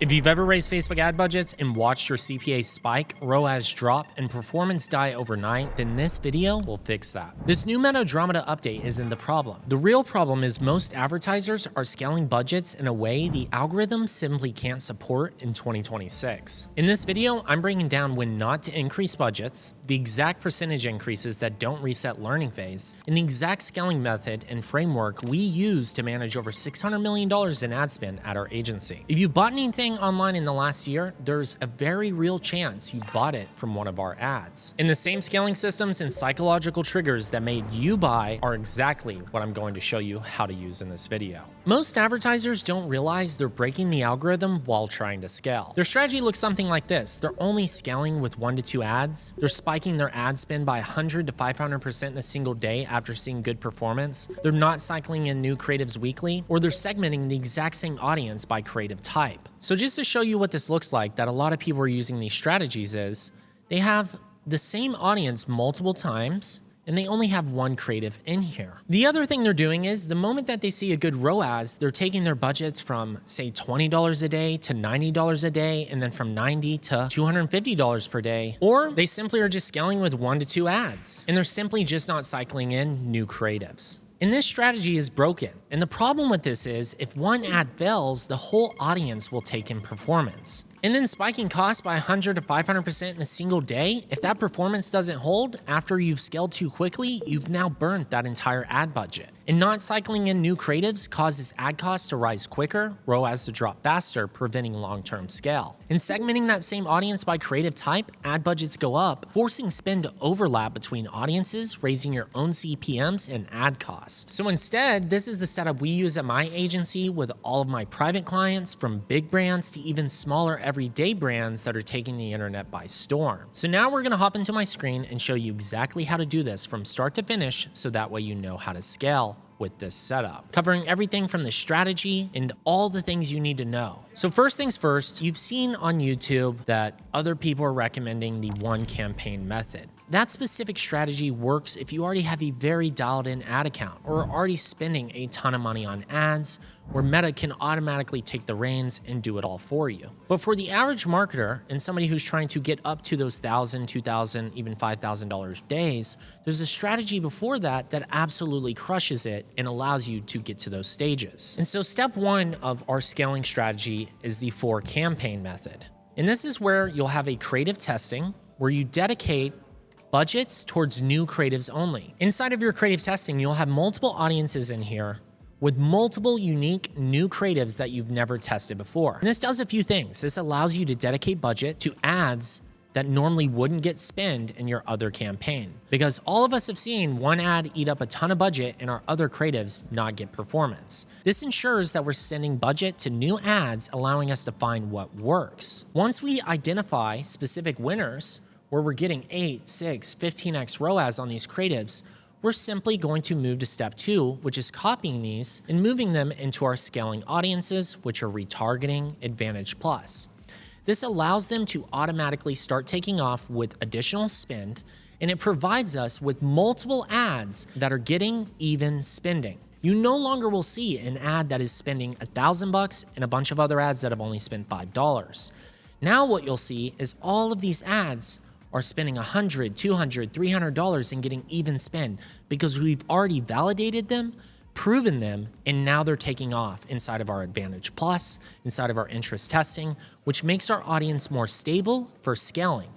If you've ever raised Facebook ad budgets and watched your CPA spike, ROAS drop, and performance die overnight, then this video will fix that. This new Meta-Andromeda update isn't the problem. The real problem is most advertisers are scaling budgets in a way the algorithm simply can't support in 2026. In this video, I'm breaking down when not to increase budgets, the exact percentage increases that don't reset learning phase, and the exact scaling method and framework we use to manage over $600 million in ad spend at our agency. If you bought anything online in the last year, there's a very real chance you bought it from one of our ads. And the same scaling systems and psychological triggers that made you buy are exactly what I'm going to show you how to use in this video. Most advertisers don't realize they're breaking the algorithm while trying to scale. Their strategy looks something like this. They're only scaling with 1 to 2 ads. They're spiking their ad spend by 100 to 500% in a single day after seeing good performance. They're not cycling in new creatives weekly, or they're segmenting the exact same audience by creative type. So just to show you what this looks like, that a lot of people are using these strategies is, they have the same audience multiple times, and they only have one creative in here. The other thing they're doing is the moment that they see a good ROAS, they're taking their budgets from say $20 a day to $90 a day, and then from $90 to $250 per day. Or they simply are just scaling with 1 to 2 ads, and they're simply just not cycling in new creatives. And this strategy is broken. And the problem with this is if one ad fails, the whole audience will take in performance. And then spiking costs by 100 to 500% in a single day, if that performance doesn't hold after you've scaled too quickly, you've now burnt that entire ad budget. And not cycling in new creatives causes ad costs to rise quicker, ROAS to drop faster, preventing long-term scale. And segmenting that same audience by creative type, ad budgets go up, forcing spend to overlap between audiences, raising your own CPMs and ad costs. So instead, this is the setup we use at my agency with all of my private clients, from big brands to even smaller everyday brands that are taking the internet by storm. So now we're gonna hop into my screen and show you exactly how to do this from start to finish, so that way you know how to scale with this setup, covering everything from the strategy and all the things you need to know. So first things first, you've seen on YouTube that other people are recommending the one campaign method. That specific strategy works if you already have a very dialed in ad account or are already spending a ton of money on ads, where Meta can automatically take the reins and do it all for you. But for the average marketer and somebody who's trying to get up to those $1,000, $2,000, even $5,000 days, there's a strategy before that that absolutely crushes it and allows you to get to those stages. And so step 1 of our scaling strategy is the 4 campaign method. And this is where you'll have a creative testing where you dedicate budgets towards new creatives only. Inside of your creative testing, you'll have multiple audiences in here with multiple unique new creatives that you've never tested before. And this does a few things. This allows you to dedicate budget to ads that normally wouldn't get spent in your other campaign. Because all of us have seen one ad eat up a ton of budget and our other creatives not get performance. This ensures that we're sending budget to new ads, allowing us to find what works. Once we identify specific winners, where we're getting 8, 6, 15x ROAS on these creatives, we're simply going to move to step 2, which is copying these and moving them into our scaling audiences, which are retargeting, Advantage Plus. This allows them to automatically start taking off with additional spend, and it provides us with multiple ads that are getting even spending. You no longer will see an ad that is spending $1,000 and a bunch of other ads that have only spent $5. Now what you'll see is all of these ads are spending $100, $200, $300 and getting even spend, because we've already validated them, proven them, and now they're taking off inside of our Advantage Plus, inside of our interest testing, which makes our audience more stable for scaling.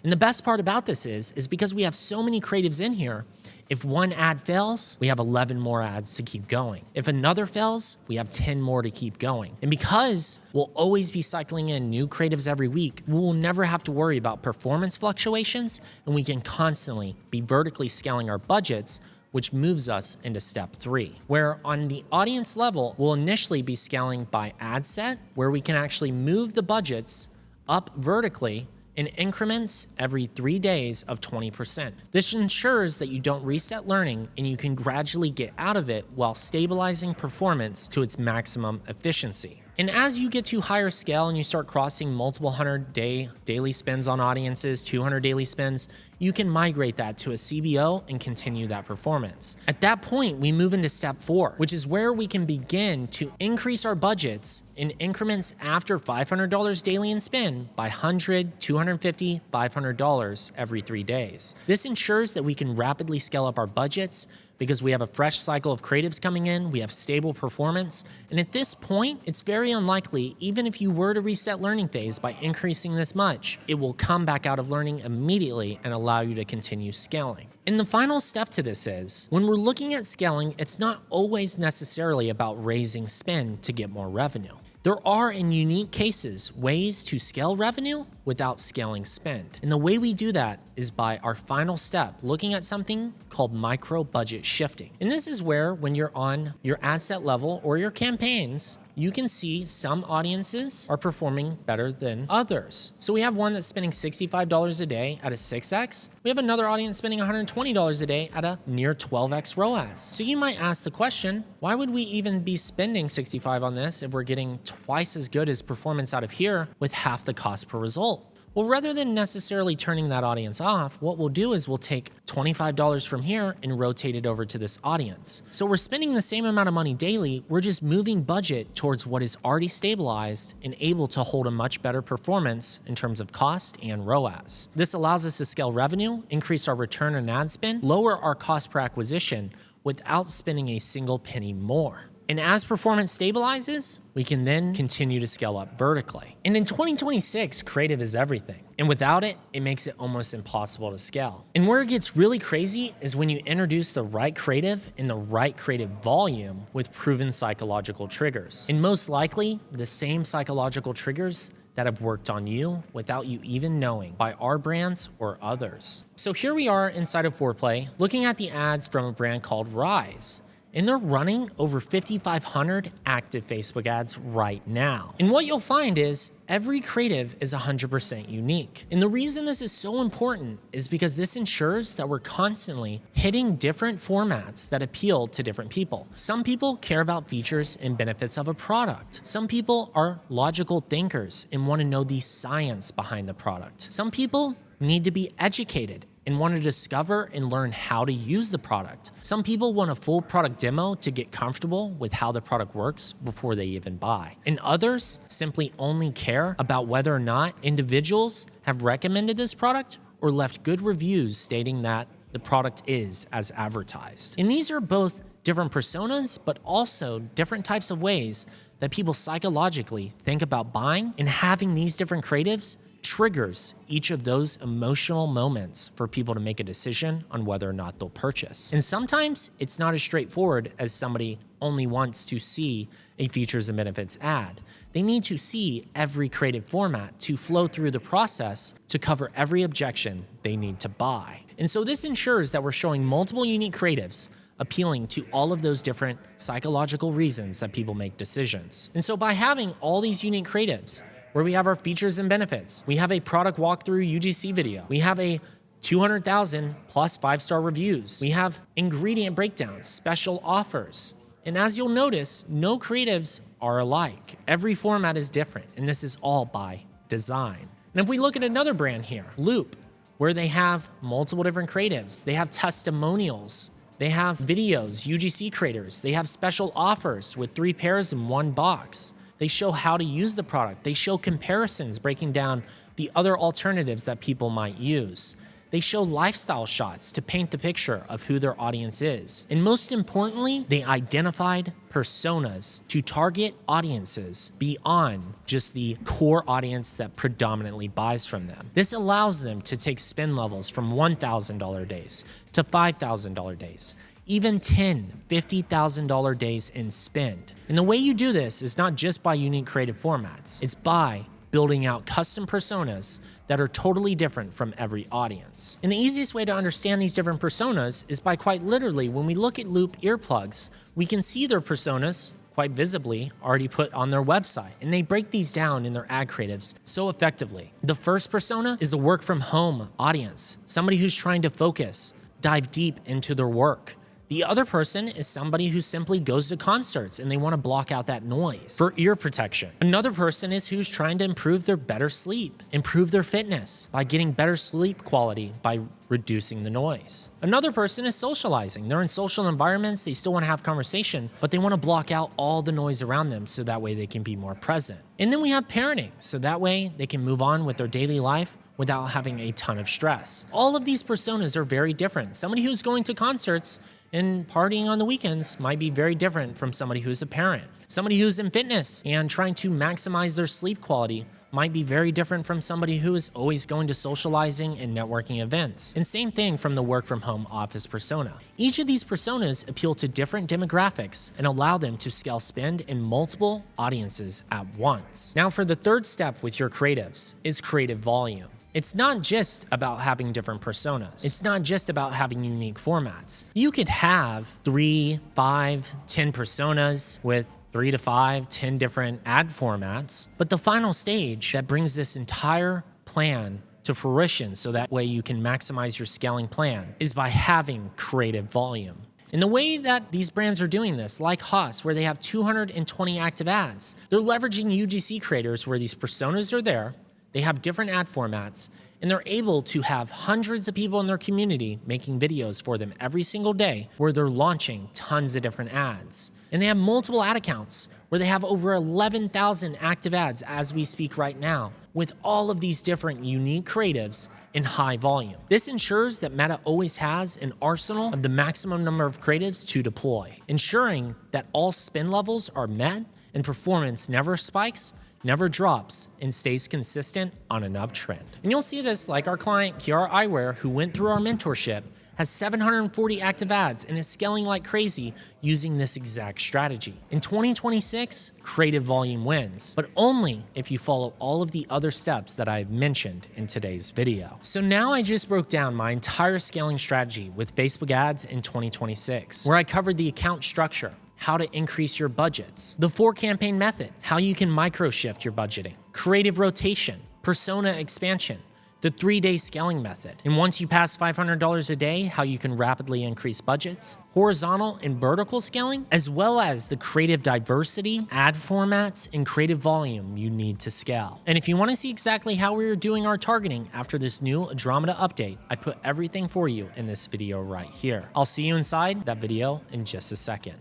And the best part about this is because we have so many creatives in here, if one ad fails, we have 11 more ads to keep going. If another fails, we have 10 more to keep going. And because we'll always be cycling in new creatives every week, we will never have to worry about performance fluctuations, and we can constantly be vertically scaling our budgets, which moves us into step 3, where on the audience level, we'll initially be scaling by ad set, where we can actually move the budgets up vertically in increments every 3 days of 20%. This ensures that you don't reset learning and you can gradually get out of it while stabilizing performance to its maximum efficiency. And as you get to higher scale and you start crossing multiple 100-day daily spends on audiences, 200 daily spends, you can migrate that to a CBO and continue that performance. At that point, we move into step 4, which is where we can begin to increase our budgets in increments after $500 daily in spend by $100, $250, $500 every 3 days. This ensures that we can rapidly scale up our budgets because we have a fresh cycle of creatives coming in, we have stable performance, and at this point, it's very unlikely, even if you were to reset learning phase by increasing this much, it will come back out of learning immediately and allow you to continue scaling. And the final step to this is, when we're looking at scaling, it's not always necessarily about raising spend to get more revenue. There are, in unique cases, ways to scale revenue without scaling spend. And the way we do that is by our final step, looking at something called micro budget shifting. And this is where, when you're on your ad set level or your campaigns, you can see some audiences are performing better than others. So we have one that's spending $65 a day at a 6x. We have another audience spending $120 a day at a near 12x ROAS. So you might ask the question, why would we even be spending $65 on this if we're getting twice as good as performance out of here with half the cost per result? Well, rather than necessarily turning that audience off, what we'll do is we'll take $25 from here and rotate it over to this audience. So we're spending the same amount of money daily, we're just moving budget towards what is already stabilized and able to hold a much better performance in terms of cost and ROAS. This allows us to scale revenue, increase our return on ad spend, lower our cost per acquisition without spending a single penny more. And as performance stabilizes, we can then continue to scale up vertically. And in 2026, creative is everything. And without it, it makes it almost impossible to scale. And where it gets really crazy is when you introduce the right creative in the right creative volume with proven psychological triggers. And most likely, the same psychological triggers that have worked on you without you even knowing by our brands or others. So here we are inside of Foreplay, looking at the ads from a brand called Rise. And they're running over 5,500 active Facebook ads right now. And what you'll find is every creative is 100% unique. And the reason this is so important is because this ensures that we're constantly hitting different formats that appeal to different people. Some people care about features and benefits of a product. Some people are logical thinkers and want to know the science behind the product. Some people need to be educated and want to discover and learn how to use the product. Some people want a full product demo to get comfortable with how the product works before they even buy. And others simply only care about whether or not individuals have recommended this product or left good reviews stating that the product is as advertised. And these are both different personas, but also different types of ways that people psychologically think about buying, and having these different creatives triggers each of those emotional moments for people to make a decision on whether or not they'll purchase. And sometimes it's not as straightforward as somebody only wants to see a features and benefits ad. They need to see every creative format to flow through the process to cover every objection they need to buy. And so this ensures that we're showing multiple unique creatives appealing to all of those different psychological reasons that people make decisions. And so by having all these unique creatives, where we have our features and benefits, we have a product walkthrough UGC video, we have a 200,000 plus 5-star reviews, we have ingredient breakdowns, special offers. And as you'll notice, no creatives are alike. Every format is different, and this is all by design. And if we look at another brand here, Loop, where they have multiple different creatives, they have testimonials, they have videos, UGC creators, they have special offers with 3 pairs in 1 box. They show how to use the product. They show comparisons breaking down the other alternatives that people might use. They show lifestyle shots to paint the picture of who their audience is. And most importantly, they identified personas to target audiences beyond just the core audience that predominantly buys from them. This allows them to take spend levels from $1,000 days to $5,000 days, even $10,000, $50,000 days in spend. And the way you do this is not just by unique creative formats. It's by building out custom personas that are totally different from every audience. And the easiest way to understand these different personas is by quite literally, when we look at Loop earplugs, we can see their personas quite visibly already put on their website. And they break these down in their ad creatives so effectively. The first persona is the work from home audience, somebody who's trying to focus, dive deep into their work. The other person is somebody who simply goes to concerts and they want to block out that noise for ear protection. Another person is who's trying to improve their better sleep, improve their fitness by getting better sleep quality by reducing the noise. Another person is socializing. They're in social environments, they still want to have conversation, but they want to block out all the noise around them so that way they can be more present. And then we have parenting, so that way they can move on with their daily life without having a ton of stress. All of these personas are very different. Somebody who's going to concerts and partying on the weekends might be very different from somebody who's a parent. Somebody who's in fitness and trying to maximize their sleep quality might be very different from somebody who is always going to socializing and networking events. And same thing from the work from home office persona. Each of these personas appeal to different demographics and allow them to scale spend in multiple audiences at once. Now for the third step with your creatives is creative volume. It's not just about having different personas. It's not just about having unique formats. You could have 3, 5, 10 personas with 3 to 5, 10 different ad formats. But the final stage that brings this entire plan to fruition so that way you can maximize your scaling plan is by having creative volume. And the way that these brands are doing this, like Haas, where they have 220 active ads, they're leveraging UGC creators where these personas are there. They have different ad formats, and they're able to have hundreds of people in their community making videos for them every single day where they're launching tons of different ads. And they have multiple ad accounts where they have over 11,000 active ads as we speak right now with all of these different unique creatives in high volume. This ensures that Meta always has an arsenal of the maximum number of creatives to deploy, ensuring that all spend levels are met and performance never spikes, never drops, and stays consistent on an uptrend. And you'll see this like our client, Kiara Eyewear, who went through our mentorship, has 740 active ads and is scaling like crazy using this exact strategy. In 2026, creative volume wins, but only if you follow all of the other steps that I've mentioned in today's video. So now I just broke down my entire scaling strategy with Facebook ads in 2026, where I covered the account structure, how to increase your budgets, the 4-campaign method, how you can micro-shift your budgeting, creative rotation, persona expansion, the 3-day scaling method, and once you pass $500 a day, how you can rapidly increase budgets, horizontal and vertical scaling, as well as the creative diversity, ad formats, and creative volume you need to scale. And if you want to see exactly how we are doing our targeting after this new Andromeda update, I put everything for you in this video right here. I'll see you inside that video in just a second.